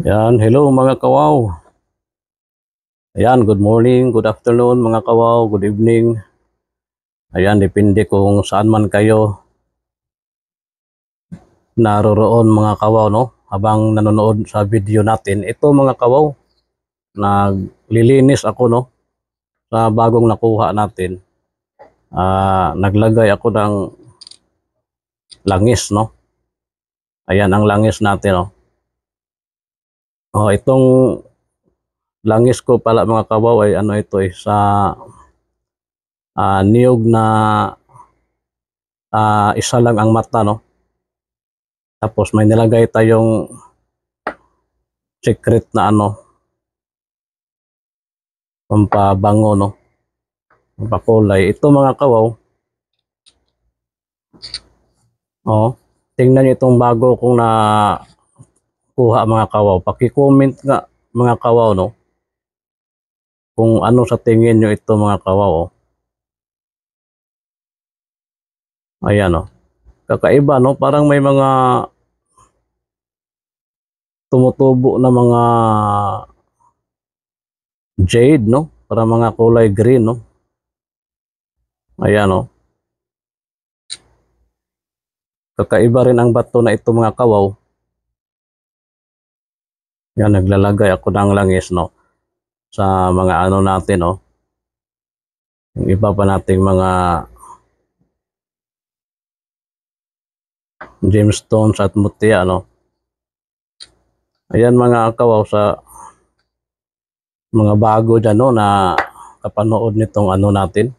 Yan, hello mga kawaw. Ayan, good morning, good afternoon mga kawaw, good evening. Ayan, depende kung saan man kayo naroroon mga kawaw, no? Habang nanonood sa video natin. Ito mga kawaw, naglilinis ako, no? Sa bagong nakuha natin. Naglagay ako ng langis, no? Ayan ang langis natin, no? Itong langis ko pala mga kawaw ay ano ito sa niyog na isa lang ang mata, no? Tapos may nilagay tayong secret na pampabango, no? Pampakulay. Ito mga kawaw, oh, tingnan niyo itong bago kong nakuha mga kawaw. Paki-comment nga mga kawaw, no? Kung ano sa tingin niyo ito mga kawaw, oh. Ayan, oh. Kakaiba, no? Parang may mga tumutubo na mga jade, no? Para mga kulay green, no? Ayan, oh. Kakaiba rin ang bato na ito mga kawaw. Yan, naglalagay ako ng langis, no? Sa mga ano natin, oh. Yung iba pa nating mga gemstones at mutya, no? Ayan mga kawaw, sa mga bago dyan, no, na kapanood nitong ano natin.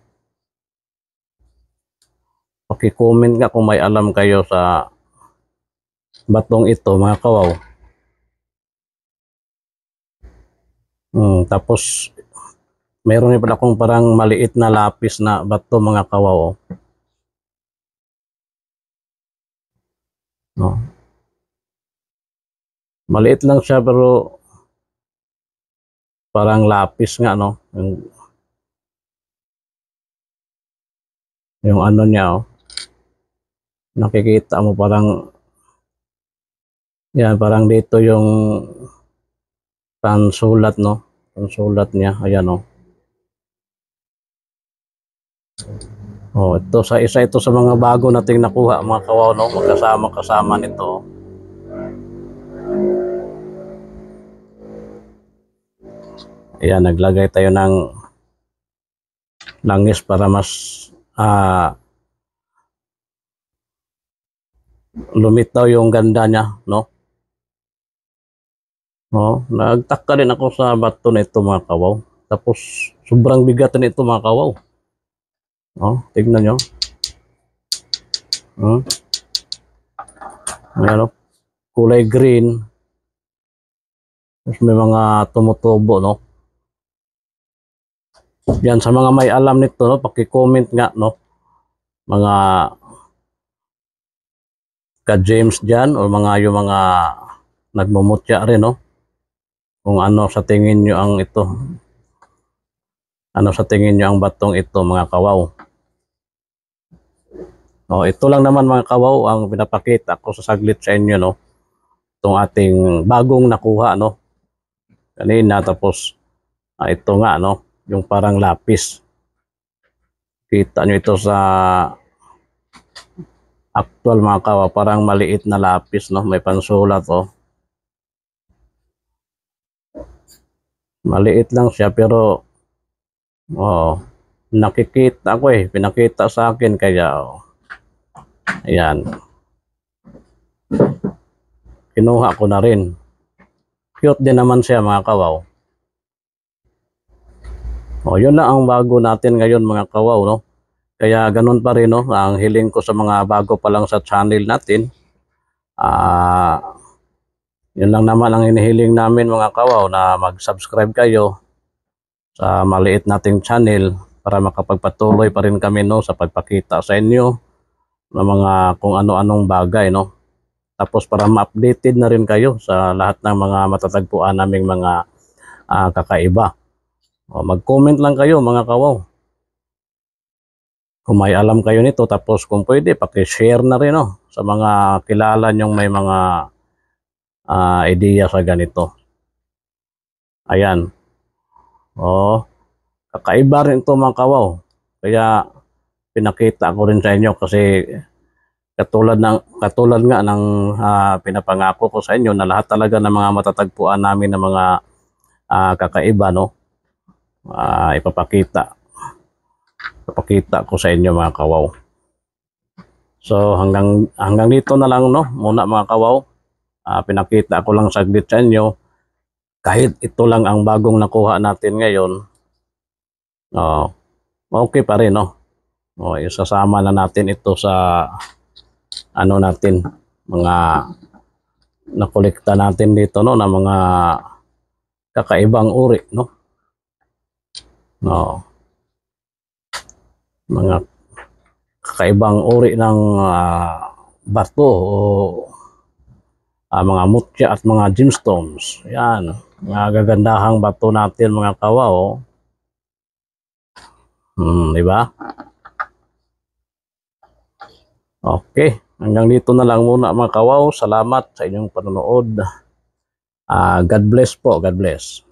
Paki-comment nga kung may alam kayo sa batong ito mga kawaw. Tapos mayroon din pala akong parang maliit na lapis na bato mga kawaw, oh. No? Maliit lang siya pero parang lapis nga, no? Yung ano niya, oh. Nakikita mo parang yan, parang dito yung pansulat, no? Pansulat niya, ayan, oh. Ito sa isa ito sa mga bago nating nakuha mga kawaw, no? Magkasama-kasama nito. Ayan, naglagay tayo ng langis para mas lumitaw yung ganda niya, no? Nagtaka din ako sa bato na ito mga kawaw. Tapos sobrang bigat nito mga kawaw. Tignan nyo. Ayan, oh. Kulay green. Tapos may mga tumutubo, no? Yan, sa mga may alam nito, no? Paki-comment nga, no? Mga ka-James dyan o yung mga nagmumutya rin, no? Kung ano sa tingin nyo ang ito. Ano sa tingin nyo ang batong ito mga kawaw. Ito lang naman mga kawaw ang pinapakita ko sa saglit sa inyo, no? Itong ating bagong nakuha, no? Kanina, tapos ito nga, no? Yung parang lapis. Kita nyo ito sa actual mga kawaw, parang maliit na lapis, no? May pansulat, oh. Maliit lang siya pero nakikita ko pinakita sa akin kaya ayan. Kinuha ko na rin. Cute din naman siya mga kawaw. Yun lang ang bago natin ngayon mga kawaw, no? Kaya ganun pa rin, no? Ang hiling ko sa mga bago pa lang sa channel natin. Yun lang naman ang hinihiling namin mga kawaw, na mag-subscribe kayo sa maliit nating channel para makapagpatuloy pa rin kami, no, sa pagpakita sa inyo ng mga kung ano-anong bagay, no. Tapos para ma-updated na rin kayo sa lahat ng mga matatagpuan naming mga kakaiba. Mag-comment lang kayo mga kawaw kung may alam kayo nito, tapos kung pwede paki-share na rin, no, sa mga kilala nyong may mga ideya sa ganito. Ayan. Oh, kakaiba rin ito mga kawaw. Kaya pinakita ko rin sa inyo kasi katulad nga ng pinapangako ko sa inyo na lahat talaga ng mga matatagpuan namin ng mga kakaiba, no? Ipapakita ko sa inyo mga kawaw. So hanggang dito na lang, no, muna mga kawaw. Pinakita ko lang saglit sa inyo. Kahit ito lang ang bagong nakuha natin ngayon, okay pa rin, no? Isasama na natin ito sa ano natin, mga nakolekta natin dito, no, na mga kakaibang uri, no? Mga kakaibang uri ng bato o mga mutya at mga gemstones. Yan, mga gagandahang bato natin mga kawaw. Di ba? Okay, hanggang dito na lang muna mga kawaw. Salamat sa inyong panonood. God bless po, God bless.